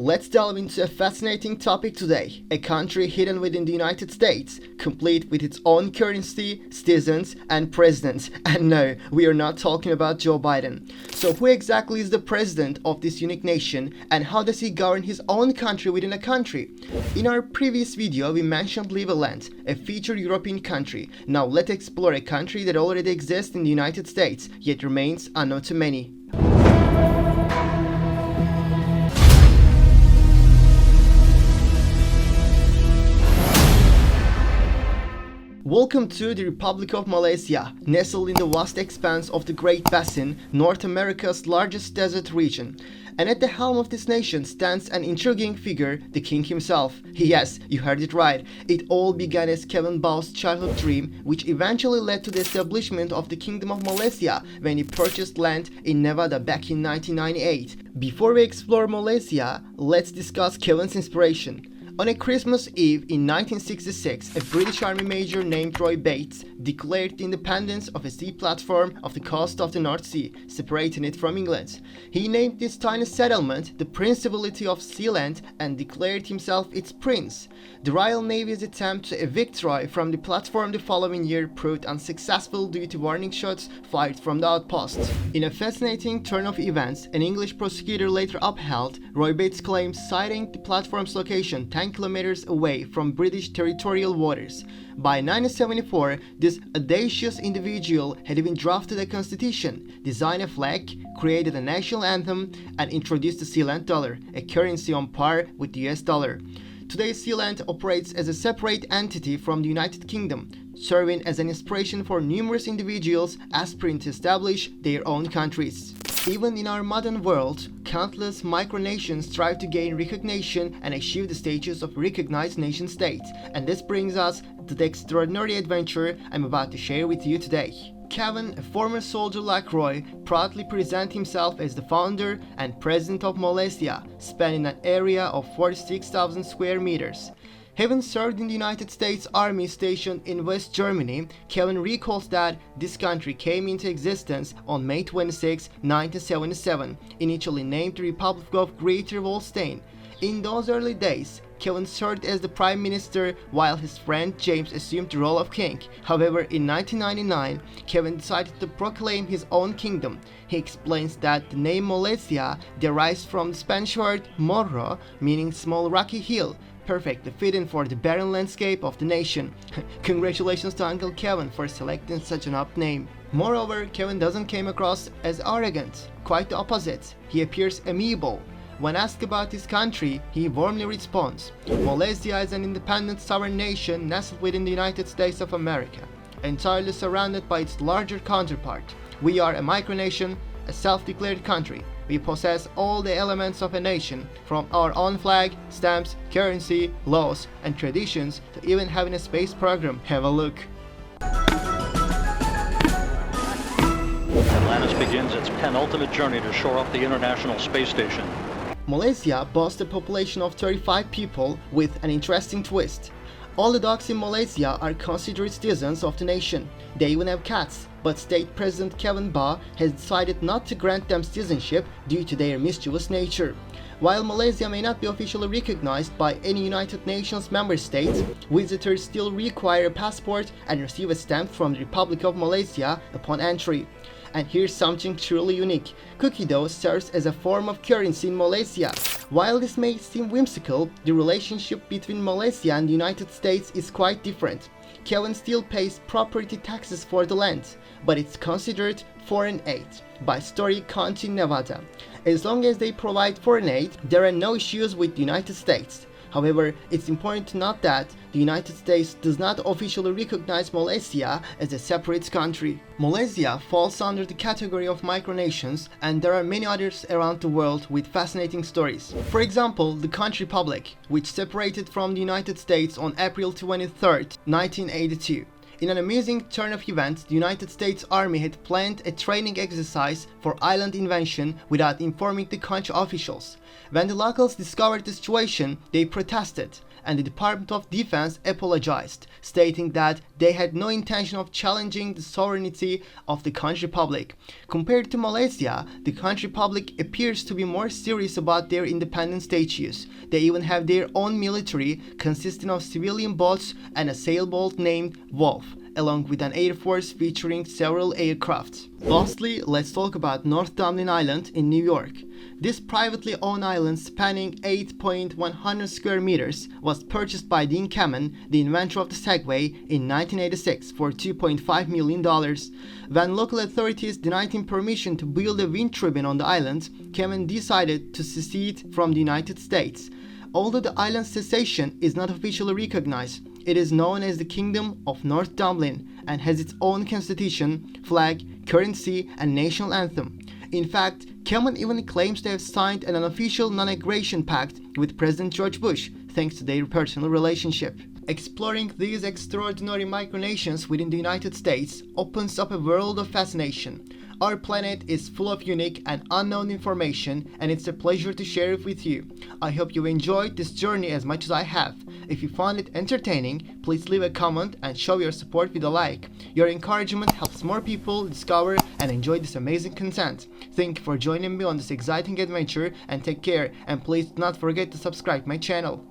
Let's delve into a fascinating topic today, a country hidden within the United States, complete with its own currency, citizens, and president. And no, we are not talking about Joe Biden. So who exactly is the president of this unique nation, and how does he govern his own country within a country? In our previous video, we mentioned Cleveland, a featured European country. Now let's explore a country that already exists in the United States, yet remains unknown to many. Welcome to the Republic of Molossia, nestled in the vast expanse of the Great Basin, North America's largest desert region. And at the helm of this nation stands an intriguing figure, the king himself. Yes, you heard it right. It all began as Kevin Baugh's childhood dream, which eventually led to the establishment of the Kingdom of Molossia when he purchased land in Nevada back in 1998. Before we explore Molossia, let's discuss Kevin's inspiration. On a Christmas Eve in 1966, a British Army major named Roy Bates declared the independence of a sea platform off the coast of the North Sea, separating it from England. He named this tiny settlement the Principality of Sealand and declared himself its prince. The Royal Navy's attempt to evict Roy from the platform the following year proved unsuccessful due to warning shots fired from the outpost. In a fascinating turn of events, an English prosecutor later upheld Roy Bates' claims, citing the platform's location 10 kilometers away from British territorial waters. By 1974, this audacious individual had even drafted a constitution, designed a flag, created a national anthem, and introduced the Sealand dollar, a currency on par with the US dollar. Today, Sealand operates as a separate entity from the United Kingdom, serving as an inspiration for numerous individuals aspiring to establish their own countries. Even in our modern world, countless micronations strive to gain recognition and achieve the status of recognized nation-state. And this brings us to the extraordinary adventure I'm about to share with you today. Kevin, a former soldier like Roy, proudly presents himself as the founder and president of Molossia, spanning an area of 46,000 square meters. Having served in the United States Army stationed in West Germany, Kevin recalls that this country came into existence on May 26, 1977, initially named the Republic of Greater Volstein. In those early days, Kevin served as the Prime Minister while his friend James assumed the role of King. However, in 1999, Kevin decided to proclaim his own kingdom. He explains that the name Molossia derives from the Spanish word morro, meaning small rocky hill, perfectly fitting for the barren landscape of the nation. Congratulations to Uncle Kevin for selecting such an apt name. Moreover, Kevin doesn't come across as arrogant, quite the opposite. He appears amiable. When asked about his country, he warmly responds, "Molossia is an independent sovereign nation nestled within the United States of America, entirely surrounded by its larger counterpart. We are a micronation, a self-declared country. We possess all the elements of a nation, from our own flag, stamps, currency, laws, and traditions, to even having a space program. Have a look." Atlantis begins its penultimate journey to shore up the International Space Station. Molossia boasts a population of 35 people with an interesting twist. All the dogs in Molossia are considered citizens of the nation. They even have cats, but State President Kevin Baugh has decided not to grant them citizenship due to their mischievous nature. While Molossia may not be officially recognized by any United Nations member states, visitors still require a passport and receive a stamp from the Republic of Molossia upon entry. And here's something truly unique. Cookie dough serves as a form of currency in Molossia. While this may seem whimsical, the relationship between Molossia and the United States is quite different. Kevin still pays property taxes for the land, but it's considered foreign aid by Story County, Nevada. As long as they provide foreign aid, there are no issues with the United States. However, it's important to note that the United States does not officially recognize Molossia as a separate country. Molossia falls under the category of micronations, and there are many others around the world with fascinating stories. For example, the country Republic, which separated from the United States on April 23, 1982. In an amusing turn of events, the United States Army had planned a training exercise for island invasion without informing the country officials. When the locals discovered the situation, they protested, and the Department of Defense apologized, stating that they had no intention of challenging the sovereignty of the country republic. Compared to Molossia, the country republic appears to be more serious about their independent status. They even have their own military, consisting of civilian boats and a sailboat named Wolf, along with an air force featuring several aircraft. Lastly, let's talk about North Dublin Island in New York. This privately owned island, spanning 8,100 square meters, was purchased by Dean Kamen, the inventor of the Segway, in 1986 for $2.5 million. When local authorities denied him permission to build a wind turbine on the island, Kamen decided to secede from the United States. Although the island's secession is not officially recognized, it is known as the Kingdom of North Dublin and has its own constitution, flag, currency, and national anthem. In fact, Kamen even claims to have signed an unofficial non-aggression pact with President George Bush, thanks to their personal relationship. Exploring these extraordinary micronations within the United States opens up a world of fascination. Our planet is full of unique and unknown information, and it's a pleasure to share it with you. I hope you enjoyed this journey as much as I have. If you found it entertaining, please leave a comment and show your support with a like. Your encouragement helps more people discover and enjoy this amazing content. Thank you for joining me on this exciting adventure, and take care, and please do not forget to subscribe my channel.